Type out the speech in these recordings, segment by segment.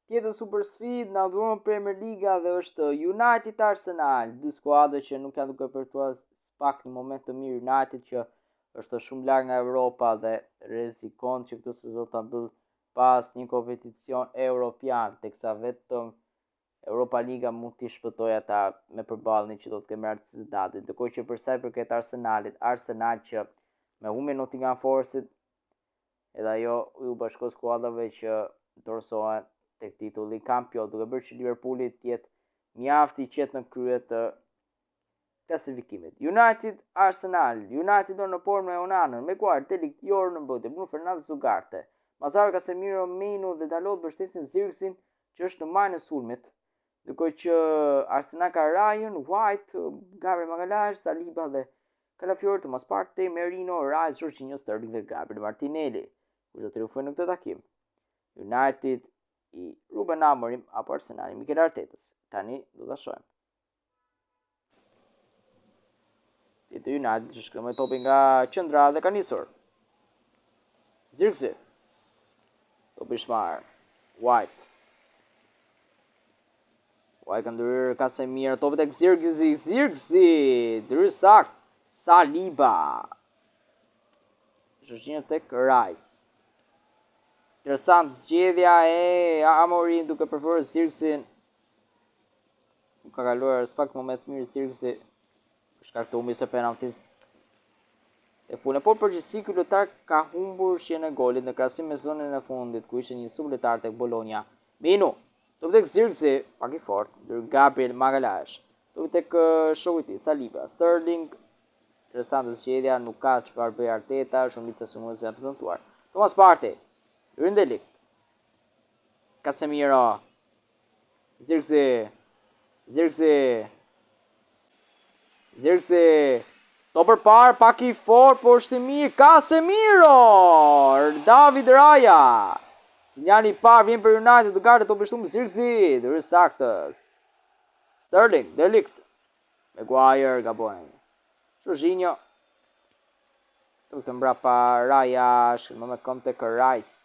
Tjetër super sfidë na dhuron Premier Liga dhe është United Arsenal, dy skuadra që nuk janë duke përtuar pak në moment të mirë. United që është shumë larg nga Europa dhe rrezikon që këtë sezon ta mbyll pas një kompeticion europian, teksa vetëm Europa Liga mund t'i shpëtojë ata me përballjen që do të kemë Real Sociedadin. Ndërkohë që për sa i përket Arsenalit, Arsenal që me humbjen Nottingham Forest edhe ajo u bashkoi skuadrave që dorësohen tek titulli kampion, duke bërë që Liverpooli të jetë mjaft i qetë në krye të klasifikimit. United Arsenal, United në porë me Onanën, Maguire, Delict, Jorë në mbrojtje, Bruno Fernandes, Ugarte, Mazaro, Casemiro, Mino dhe Dalot mbështesin Zirksin që është në majën e sulmit. Ndërkohë që Arsenal ka Ryan, White, Gabriel Magalhaes, Saliba dhe Calafiori, Thomas Partey, Merino, Rice, Jorginho, Sterling dhe Gabriel Martinelli. Kush do triumfojë në këtë takim? United i Ruben Amorim apo Arsenal i Mikel Artetës? Tani do ta shohim. Tjetër United që shkrimoi topi nga qendra dhe ka nisur. Zirkzi. Topi shmar. White ka ndryrë Casemiro, topi tek Zirkzi, ndryrë sakt. Saliba. Jorginho tek Rice. Interesant zgjedhja e Amorim duke preferuar Zirksin. Ka kaluar pak moment mirë Zirkzi. Shkak të humbjes së penaltis e funë, por përgjithësi ky lojtar ka humbur shihen e golit në krahasim me zonën e fundit ku ishte një sublojtar tek Bologna. Minu, topi tek Zirkzi, pak i fortë, ndër Gabriel Magalhaes. Topi tek shoku i tij Saliba, Sterling. Interesante zgjedhja, nuk ka çfarë bëj Arteta, shumica e synuesve janë të dëmtuar. Thomas Partey, Delict, Casemiro, Zirkzi, to përpar, pak i fort, por është i mirë, Casemiro, David Raya, sinjali i parë vjen për United, Ugarte to bështum Zirkzi, dhe saktës, Sterling, Delict, Maguire, Gabon, Jorginho, të këtë mbrapa Raya, shkëllë me kom të Rice,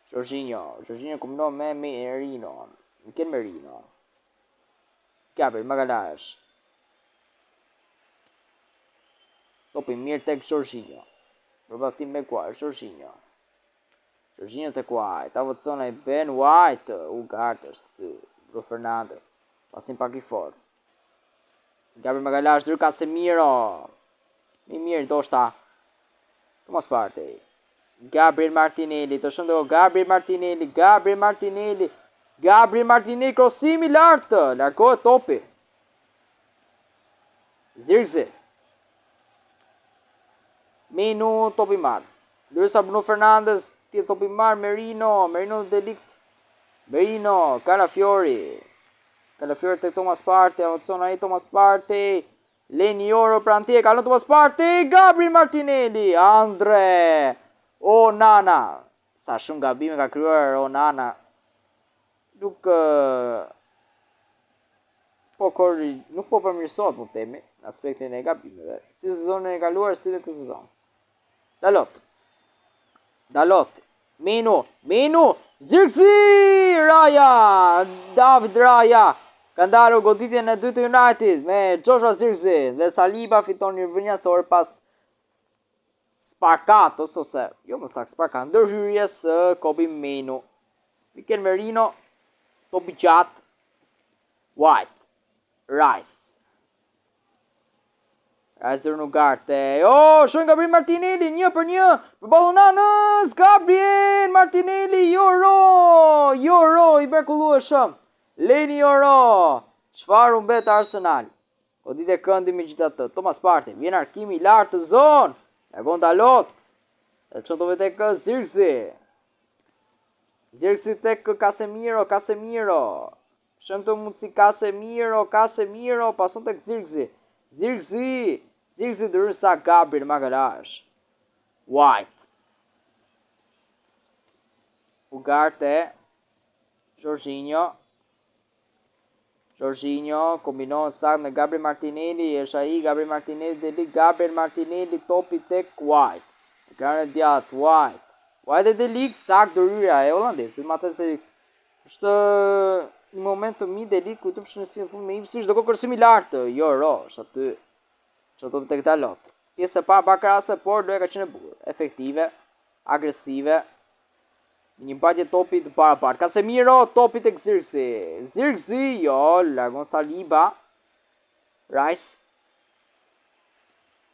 Jorginho kumno me Merino, Mikel Merino, Gabriel Magalhaes, topi mirë tek Jorginho. Përbatim me Maguire, Jorginho tek White. Avocona i Ben White. Ugarte është Bruno Fernandes. Pasim pak i fort. Gabriel Magalhaes dryr Casemiro. Mirë ndoshta. Thomas Partey. Gabriel Martinelli. Të shëndo Gabriel Martinelli. Krosimi lartë. Largohet topi. Zirkzi. Minu topi marr. Ndërsa Bruno Fernandes tjetër topi marr Merino Delict. Calafiori tek Thomas Partey, avancon ai Thomas Partey. Lenioro prantie, kalon Thomas Partey, Gabriel Martinelli, Andre Onana. Sa shumë gabime ka krijuar Onana. Nuk po përmirësohet, po themi, në aspektin e gabimeve. Si sezonin e kaluar, si dhe këtë sezon. Dalot, Minu, Zirkzi, David Raya, ka ndalur goditjen e dytë United me Joshua Zirkzi dhe Saliba fiton një vënjasor pas sparkatos ose, jo më saktë sparkat, ndërhyrjes së Kobe Minu. Mikel Merino, topi gjatë, White, Rice dërë Ugarte. Shojnë Gabriel Martinelli, 1-1, për Balonanës, Gabriel Martinelli, Joro, i berkullueshëm. Leni Joro, çfarë u mbet Arsenal? Godit e këndi me gjithatë. Thomas Partey, vjen arkimi i lartë të zonë. Largon Dalot. E çon dove tek Zirkzi tek Casemiro. Shëm të mundësi Casemiro, pason tek Zirkzi dërsa Gabriel Magalhaes. White. Ugarte. Jorginho kombinohet saktë me Gabriel Martinelli, është ai Gabriel Martinelli Delict, Gabriel Martinelli topi tek White. Kanë djat White e Delict saktë ndryrja e holandesit, Matthijs Delict. është një moment të mirë deli ku të përshëndesim në fund me Ipswich, do kërcimi lartë, jo ro, është aty që do të këta lot. Pjesë e parë pak raste, por loja ka qenë e bukur, efektive, agresive. Një mbajtje topi të barabartë. Casemiro topi tek Zirkzi. Zirkzi, jo, largon Saliba. Rice.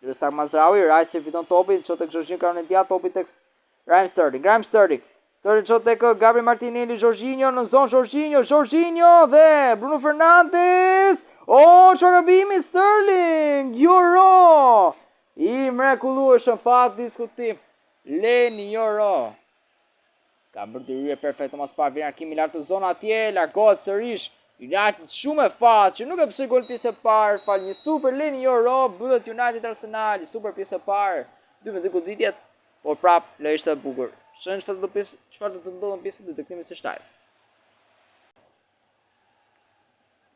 Lërsak Mazraoui, Rice i fiton topin, çon tek Jorginho Kranedia, topi tek Raheem Sterling. Sterling çon tek Gabriel Martinelli, Jorginho në zonë Jorginho dhe Bruno Fernandes. Oh, çfarë gabimi Sterling! Euro! I mrekullueshëm pa diskutim. Leni Euro. Ka bërë dyrje perfekt Thomas Partey, vjen Hakimi lart të zona atje, largohet sërish. United shumë e fat, që nuk e pse gol pjesë e parë, fal një super Leni Euro, mbyllet United Arsenal, super pjesë e parë. 2-2 goditjet, por prap le ishte e bukur. Shën çfarë do të ndodhë në pjesën e dytë të këtij së shtaj.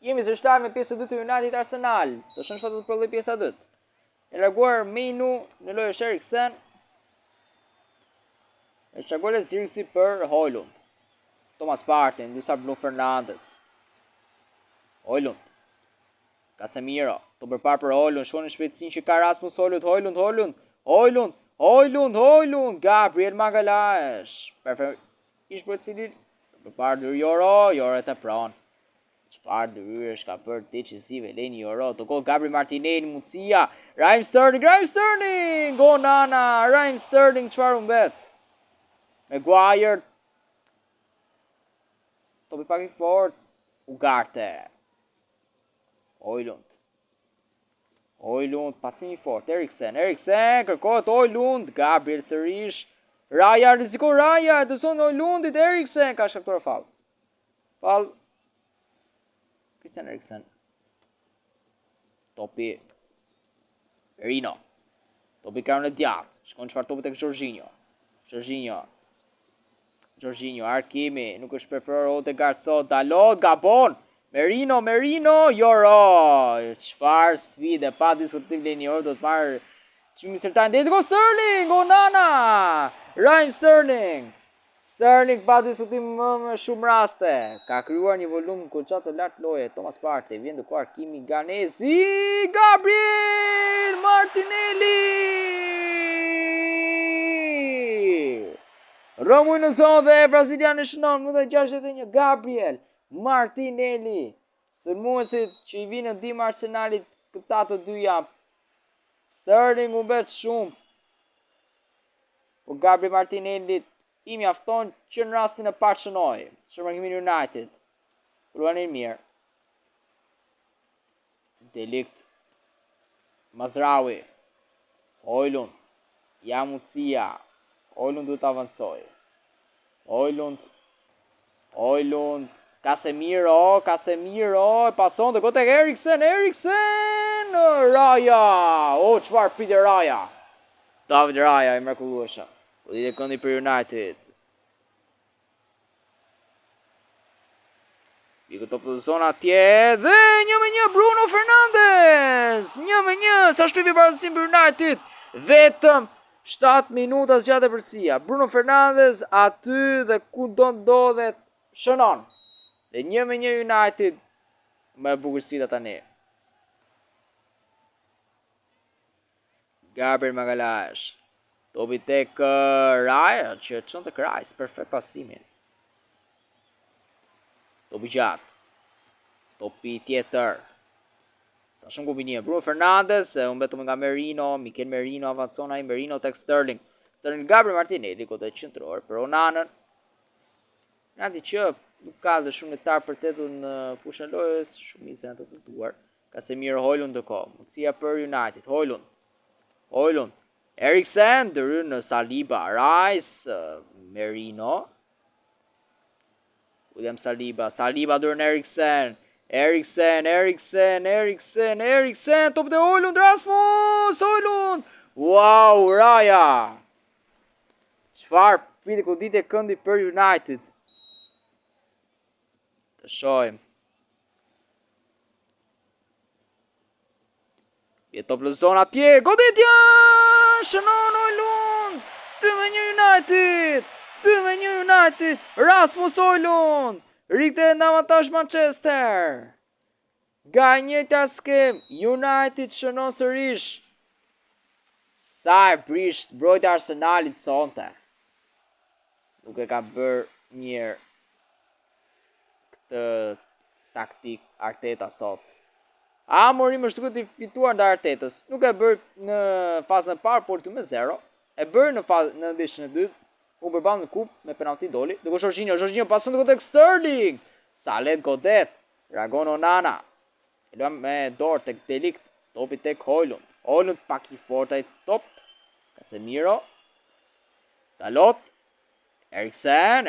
Jemi së shtaj me pjesën e dytë të United Arsenal. Të shën çfarë do të prodhoj pjesa e dytë. E larguar Menu në lojë Eriksen. Është çagole Zirkzi për Højlund. Thomas Partey, ndërsa Bruno Fernandes. Højlund. Casemiro, të përpar për Højlund, shkon në shpejtësinë që ka Rasmus Højlund. Gabriel Magalhaes. Perfekt. Ish për cili të përpar dy Euro e tepron. Çfarë dyrësh ka bërë decisive Leni Euro, të gol Gabriel Martinelli, mundësia. Raheem Sterling. Go Nana, Raheem Sterling çfarë humbet. Maguire. Topi pak i fort. Ugarte. Højlund, pasim i fort. Eriksen, kërkohet Højlund. Gabriel sërish. Raya, e dëson Højlundit. Eriksen, ka shkaktuar fall. Christian Eriksen. Topi. Merino. Topi karën e djathtë. Shkon çfarë topi tek Jorginho, Hakimi, nuk është preferuar Odegaard, Dalot, Gabon, Merino, Euro. Çfarë sfide, pa diskutim Leni Euro do të marrë çmimin sërtar deri go Sterling, Nana. Raheem Sterling pa diskutim më shumë raste. Ka krijuar një volum goxha të lartë loje. Thomas Partey vjen duke Hakimi, Ganesi, Gabriel Martinelli. Romuj në zonë dhe braziliani shënon më dhe 61 Gabriel Martinelli. Sulmuesit që i vinë në ndihmë Arsenalit këta të dyja. Sterling u bet shumë. Po Gabriel Martinelli i mjafton që në rastin e parë shënoi. Shërbimin United. Luanin mirë. Delikt. Mazraoui. Højlund. Mundësia. Højlund duhet avancoj. Højlund. Casemiro, e pason të kote Eriksen, Raya, çfarë pite Raya. David Raya i mrekullueshëm. Po ditë këndi për United. Biko të pozicion atje dhe 1-1 Bruno Fernandes. 1-1 sa shpivi barazisim për United. Vetëm 7 minuta zgjatë përsia. Bruno Fernandes aty dhe ku do ndodhet shënon. Dhe 1-1 United me bukur sfida tani. Gabriel Magalhaes. Topi tek Raya, që çon tek Rice, perfekt pasimin. Topi gjatë. Topi tjetër. Sa shumë kombinime. Bruno Fernandes, unë betëm nga Merino, Mikel Merino avancon ai, Merino tek Sterling. Gabriel Martinelli, kote qendror për Onanën. Nati që nuk ka dhe shumë lojtar për tetur në fushën lojës, shumica janë të tutuar. Casemiro, Højlund ndërkohë. Mundësia për United. Højlund. Eriksen, dëryrë në Saliba, Rice, Merino. William Saliba dëryrë në Eriksen, top dhe Højlund, Rasmus, Højlund. Wow, Raya. Çfarë piti ku ditë këndi për United. Të shojmë. Top në zona atje, goditja! Shënon Højlund! 2-1 United! Rasmus Højlund! Rikte në avantazh Manchester. Nga njëjta skem, United shënon sërish. Sa e prisht mbrojtja e Arsenalit sonte. Nuk e ka bërë mirë këtë taktik Arteta sot. Amorim është duke të fituar nda Artetës. Nuk e bërë në fazën e parë, por 2-0. E bërë në ndeshjen e dytë. U përballë në kup me penalti doli. Dhe Jorginho pason të tek Sterling. Salet godet. Dragon Onana. Luam me dorë tek Delikt. Topi tek Højlund. Højlund pak i fortë ai top. Casemiro. Dalot. Eriksen.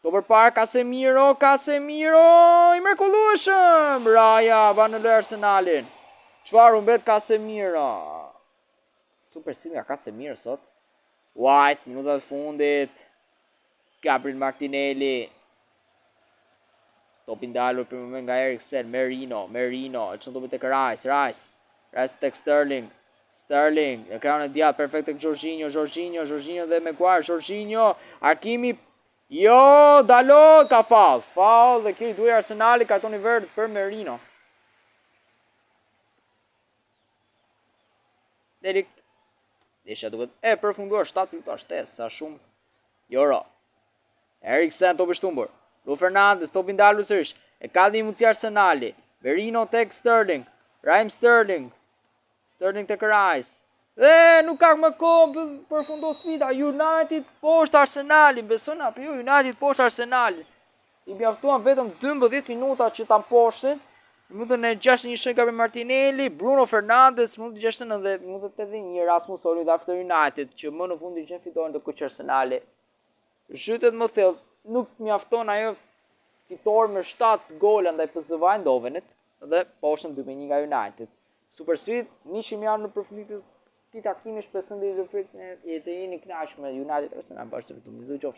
To përpara Casemiro. I mrekullueshëm. Raja banë në Arsenalin. Çfarë u mbet Casemiro? Super si nga Casemiro sot. White, minutat fundit. Gabriel Martinelli. Topi ndalur për moment nga Eriksen. Merino. E çon topi tek Rice tek Sterling. Ekranin e djathtë perfekt tek Jorginho dhe Maguire. Hakimi. Jo, Dalot ka fall. Fall dhe kjo i duaj Arsenali kartoni verdh për Merino. Delikt. Desha duket e përfunduar 7 minuta shtesë, sa shumë. Joro. Eriksen topi shtumbur. Bruno Fernandes topi ndalur sërish. E ka dhe mundësi Arsenali. Merino tek Sterling. Raheem Sterling tek Rice. Dhe nuk ka më kohë përfundo sfida. United poshtë Arsenali. Beson apo jo? United poshtë Arsenali. I mjaftuan vetëm 12 minuta që ta mposhtin. Minutën e 61 Gabriel Martinelli, Bruno Fernandes, minutën e 69 dhe minutën e 81 Rasmus Højlund after United, që më në fundi që fitoren të kuq Arsenali. Zhytet më thellë, nuk mjafton ajo fitore me 7 gola ndaj PSV Eindhovenit dhe poshtën 2-1 nga United. Super sfidë, mishim janë në përfundim të këtij takimi, shpresoj të jeni kënaqur me United Arsenal bashkë të